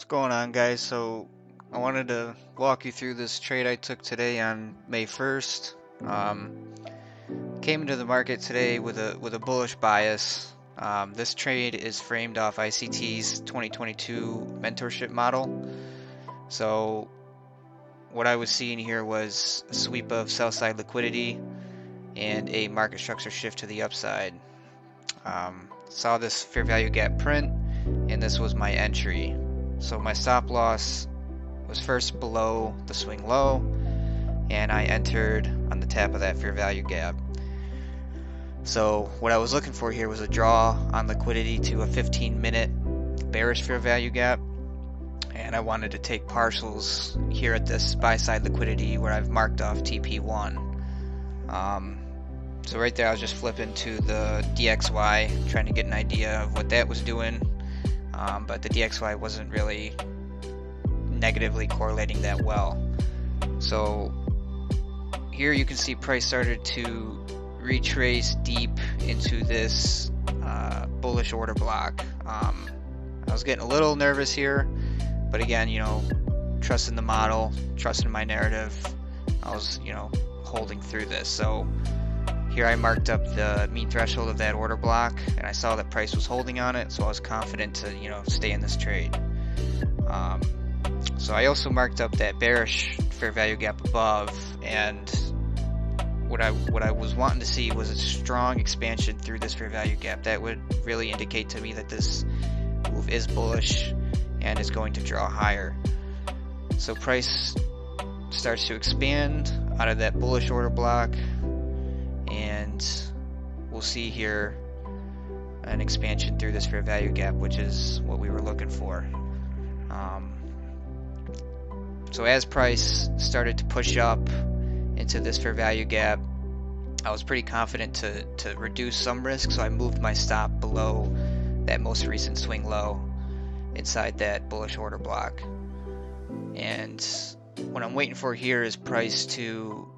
What's going on, guys? So I wanted to walk you through this trade I took today on May 1st. Came into the market today with a bullish bias. This trade is framed off ICT's 2022 mentorship model. So what I was seeing here was a sweep of sell side liquidity and a market structure shift to the upside. Saw this fair value gap print, and this was my entry. So my stop loss was first below the swing low, and I entered on the tap of that fair value gap. So what I was looking for here was a draw on liquidity to a 15-minute bearish fair value gap, and I wanted to take partials here at this buy side liquidity where I've marked off TP1. So right there I was just flipping to the DXY, trying to get an idea of what that was doing. But the DXY wasn't really negatively correlating that well. So here you can see price started to retrace deep into this bullish order block. I was getting a little nervous here, but again, trusting the model, trusting my narrative, I was, holding through this. So here I marked up the mean threshold of that order block, and I saw that price was holding on it, so I was confident to stay in this trade. So I also marked up that bearish fair value gap above, and what I was wanting to see was a strong expansion through this fair value gap. That would really indicate to me that this move is bullish and is going to draw higher. So price starts to expand out of that bullish order block, and we'll see here an expansion through this fair value gap, which is what we were looking for. So as price started to push up into this fair value gap, I was pretty confident to reduce some risk, so I moved my stop below that most recent swing low inside that bullish order block. And what I'm waiting for here is price to,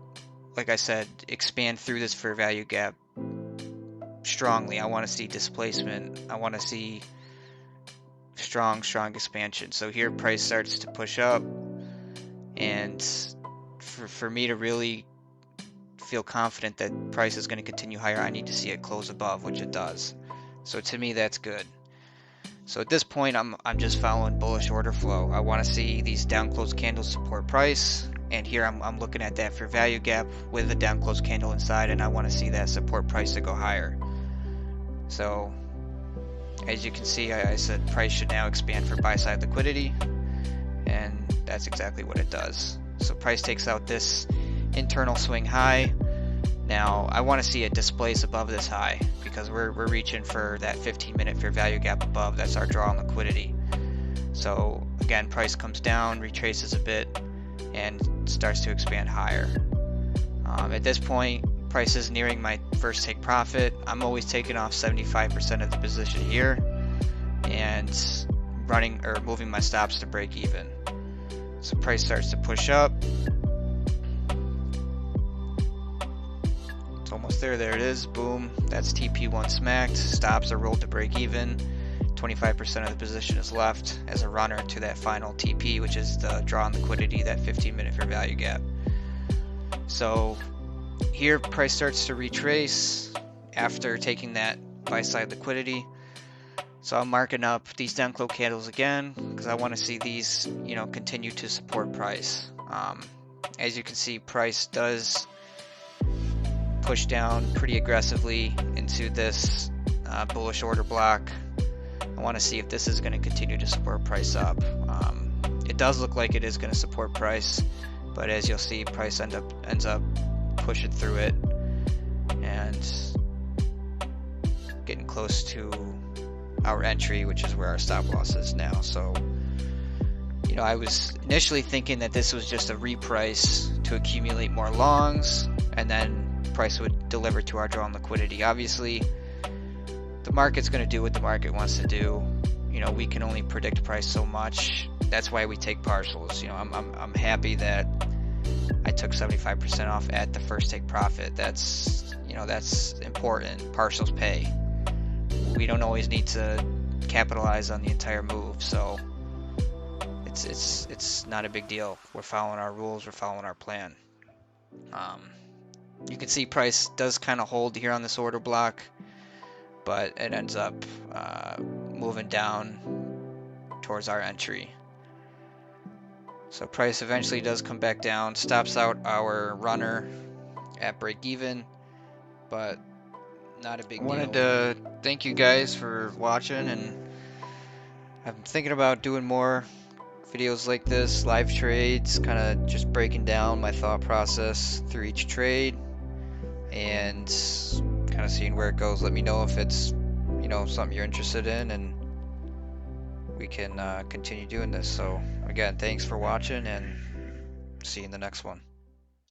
like I said, expand through this fair value gap strongly. I want to see displacement. I want to see strong expansion. So here price starts to push up, and for me to really feel confident that price is going to continue higher, I need to see it close above, which it does. So to me, that's good. So at this point, I'm just following bullish order flow. I want to see these down close candles support price, and here I'm looking at that fair value gap with a down close candle inside, and I want to see that support price to go higher. So as you can see, I said price should now expand for buy side liquidity, and that's exactly what it does. So price takes out this internal swing high. Now I want to see it displace above this high, because we're reaching for that 15-minute fair value gap above. That's our draw on liquidity. So again, price comes down, retraces a bit, and starts to expand higher. At this point, price is nearing my first take profit. I'm always taking off 75% of the position here and running or moving my stops to break even. So price starts to push up. It's almost there. There it is. Boom. That's TP1 smacked. Stops are rolled to break even. 25% of the position is left as a runner to that final TP, which is the draw on liquidity, that 15-minute fair value gap. So here price starts to retrace after taking that buy side liquidity. So I'm marking up these down close candles again, because I want to see these continue to support price. As you can see, price does push down pretty aggressively into this bullish order block. I want to see if this is going to continue to support price up. It does look like it is going to support price, but as you'll see, price ends up pushing through it and getting close to our entry, which is where our stop loss is now. So I was initially thinking that this was just a reprice to accumulate more longs, and then price would deliver to our draw on liquidity. Obviously the market's going to do what the market wants to do. We can only predict price so much. That's why we take partials. I'm happy that I took 75% off at the first take profit. That's important. Partials pay. We don't always need to capitalize on the entire move. So it's not a big deal. We're following our rules, we're following our plan. You can see price does kind of hold here on this order block, but it ends up moving down towards our entry. So price eventually does come back down, stops out our runner at break even, but not a big deal. I wanted to thank you guys for watching, and I'm thinking about doing more videos like this, live trades, kind of just breaking down my thought process through each trade and kind of seeing where it goes. Let me know if it's, you know, something you're interested in, and we can continue doing this. So again, thanks for watching, and see you in the next one.